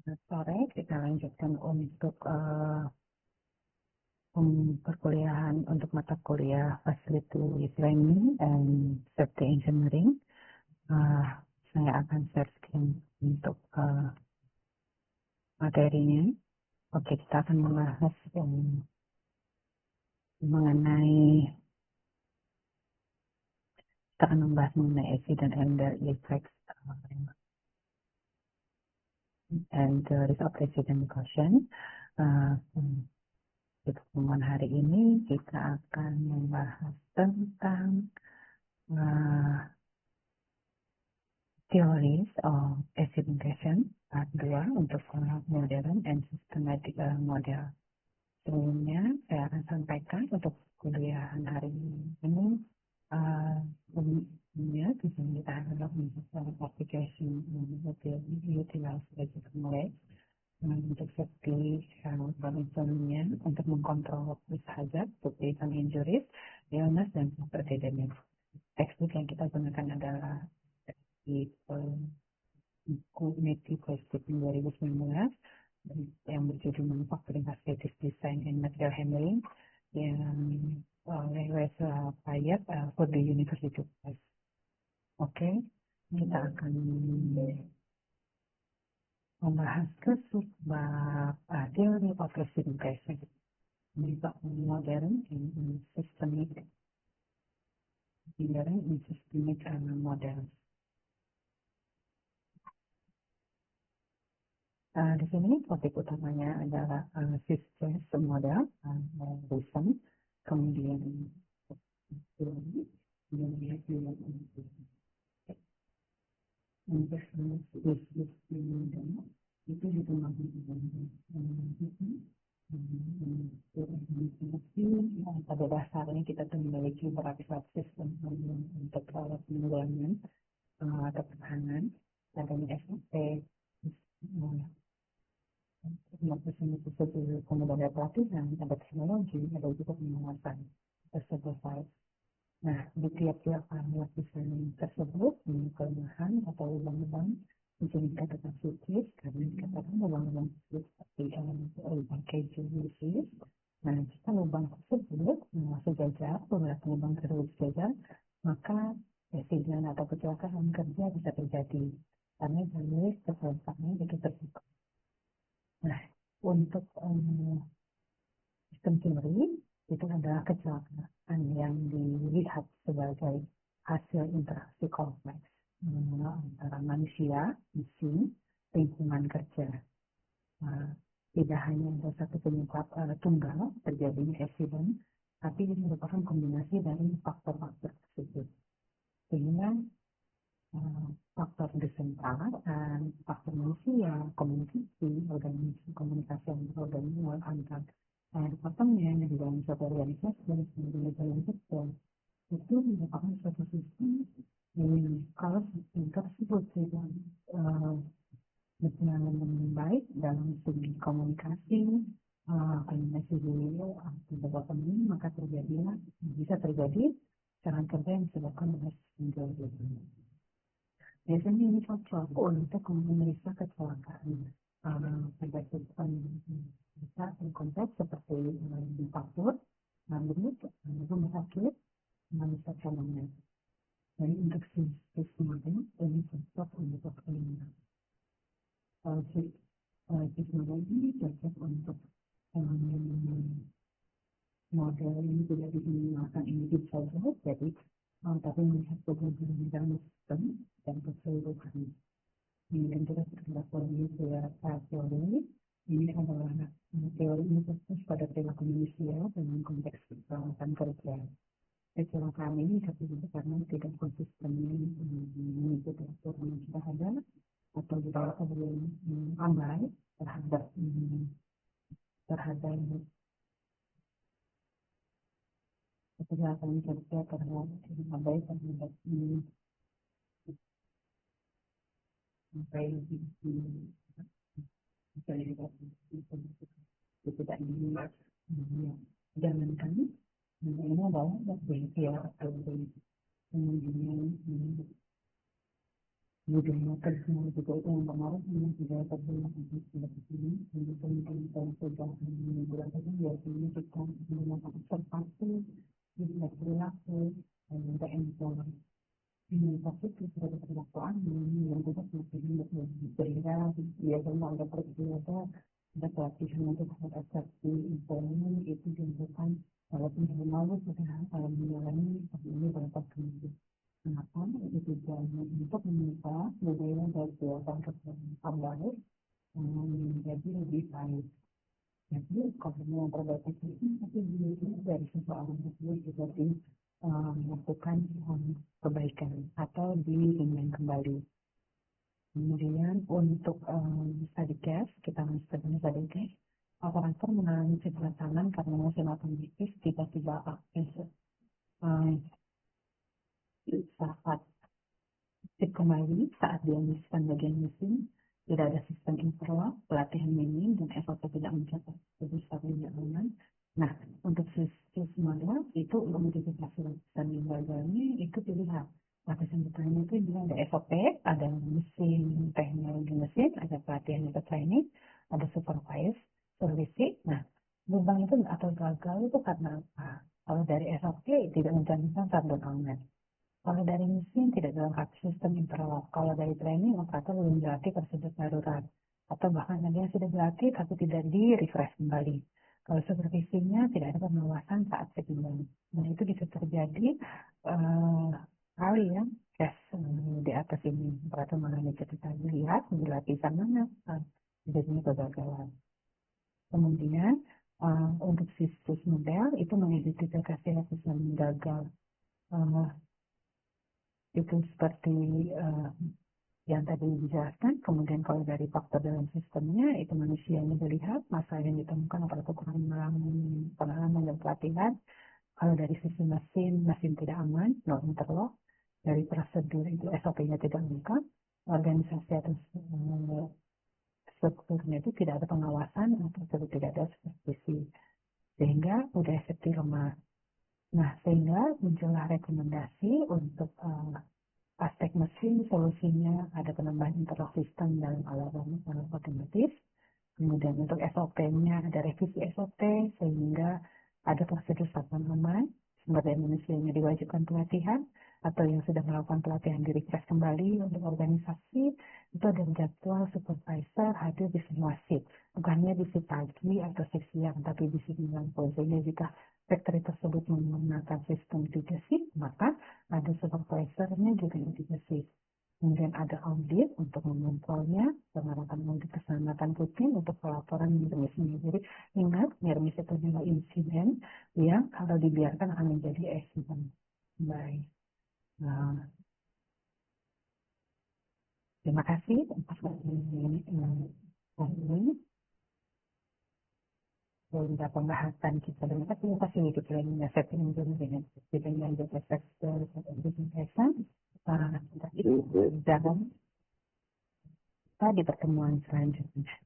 Sore kita lanjutkan untuk perkuliahan untuk mata kuliah Facility Planning and Safety Engineering. Saya akan share screen untuk materinya. Oke, kita akan membahas mengenai accident and their effects and the risk of accident caution. Di pertemuan hari ini kita akan membahas tentang theories of acidification part 2 untuk modern and systematic model. Sebelumnya saya akan sampaikan untuk kuliah hari ini umumnya tujuan kita adalah melakukan application utilize basic knowledge untuk safety preventionnya untuk mengkontrol risk hazard, potential injuries, illness, dan property damage. Textbook yang kita gunakan adalah di buku Native Plastic 2019 yang berjudul Manufacturing Facilities Design and Material Handling yang oleh Wesa Payet for the University of West. Oke, kita akan membahas ke subbab theory of acidification, modern and systemic model. Di sini topik utamanya adalah system model, recent, kemudian itu pada dasarnya kita memiliki beberapa sistem untuk penanggulangan atau pertahanan adanya SOP kemudian ada pelatihan, ada teknologi, ada juga pengawasan tersebut. Nah, di tiap-tiap lapisan tersebut, kelemahan atau lubang-lubang menjadikan tetap sucis, karena dikatakan lubang-lubang seperti lubang keju lucis. Nah, jika lubang tersebut sejajar, beberapa lubang tersebut sejajar, maka accident atau kecelakaan kerja bisa terjadi karena jalur keselamatan itu terbuka. Nah, untuk sistem teori itu adalah kecelakaan yang dilihat sebagai hasil interaksi kompleks antara manusia, mesin, lingkungan kerja. Tidak hanya ada satu penyebab tunggal terjadinya accident, tapi ini merupakan kombinasi dari faktor-faktor tersebut. Sehingga faktor desentar dan faktor manusia, komunikasi, organisasi, komunikasi antar departemen di dalam suatu organisasi dan sebagainya dalam sistem itu merupakan suatu sistem yang kalau sistem tersebut tidak berjalan dengan baik dalam segi komunikasi, komunikasi di departemen, maka bisa terjadi serangan kerja yang disebabkan oleh sistem. Biasanya ini cocok untuk memeriksa kecelakaan berdasarkan bisa konteks seperti dapur, rumah sakit, bisa colongan. Jadi untuk sistemnya ini cocok untuk sistemnya ini cocok untuk model ini tidak digunakan individu saja, jadi tapi melihat kebutuhan dalam sistem dan keseluruhan. Kemudian kita berlaku teori. Ini adalah teori ini fokus pada perilaku manusia dengan konteks perawatan kerja. Kecelakaan ini terjadi karena tidak konsistennya mengikuti aturan yang sudah ada atau tidak abai terhadap kejahatan kerja terhadap abai terhadap tidak ingin jangankan ini adalah behavior atau kemudian budaya kerja juga itu yang pengaruh dengan budaya kerja yang ada di sini. Jadi kemudian kalau sudah bulan tadi biasanya kita menggunakan observasi, jadi perilaku, dan juga employer. Ini pasti sudah perlakuan yang juga semakin berbeda. Biasanya ada berbeda, ada pelatihan untuk adaptasi employment itu dilakukan kalau minggu lalu sudah menjalani ini berapa minggu. Kenapa? Itu tujuannya untuk meminta budaya dari kegiatan kerjaan baik menjadi lebih baik. Jadi kalau yang terbaik itu tapi dari seseorang tersebut juga melakukan kebaikan atau diinginkan kembali. Kemudian untuk study case, kita masuk ke study case. Operator mengalami cedera tangan karena emosional kognitif tiba-tiba aktif saat aktif kembali saat dia mengisikan bagian mesin, tidak ada sistem interlock, pelatihan minim, dan SOP tidak mencatat jadi stabilnya aman. Nah, untuk sistem model itu identifikasi dan gagalnya itu dilihat. Lapisan bertanya itu dia ada SOP, ada mesin, teknologi mesin, ada pelatihan atau training, ada supervise, servicing. Nah, lubang itu atau gagal itu karena apa? Kalau dari SOP tidak mencantumkan sabda aman. Kalau dari mesin tidak dilengkapi sistem interlock. Kalau dari training, operator belum dilatih prosedur darurat. Atau bahkan ada yang sudah dilatih tapi tidak di-refresh kembali. Kalau supervisinya tidak ada pengawasan saat seimbang. Dan itu bisa terjadi hal yang di atas ini. Operator mengalami cerita dilihat, dilatih sama jadinya kegagalan. Kemudian untuk situs model itu mengidentifikasi lapisan gagal. Itu seperti yang tadi dijelaskan. Kemudian kalau dari faktor dalam sistemnya, itu manusianya dilihat, masalah yang ditemukan apakah kurang pengalaman dan pelatihan. Kalau dari sisi mesin tidak aman, no interlock. Dari prosedur itu SOP-nya tidak lengkap, organisasi atau strukturnya itu tidak ada pengawasan atau tidak ada supervisi. Sehingga udah safety lemah. Nah, sehingga muncullah rekomendasi untuk aspek mesin, solusinya ada penambahan interlock system dalam alarm otomatis. Kemudian untuk SOP-nya ada revisi SOP sehingga ada prosedur satpam aman. Sumber daya manusianya diwajibkan pelatihan atau yang sudah melakukan pelatihan di refresh kembali untuk organisasi itu ada jadwal supervisor hadir di semua shift, bukannya di shift pagi atau shift siang tapi di shift 90. Sehingga jika factory tersebut menggunakan sistem 3 shift, maka ada supervisornya juga yang 3 shift. Kemudian ada audit untuk mengontrolnya, penerapan audit keselamatan rutin untuk pelaporan near-miss-nya. Jadi ingat, near-miss itu adalah insiden yang kalau dibiarkan akan menjadi accident. Baik. Nah, terima kasih atas ini. Sehingga pembahasan kita dengan terima kasih untuk training setting dengan dengan efek dan kita di pertemuan selanjutnya.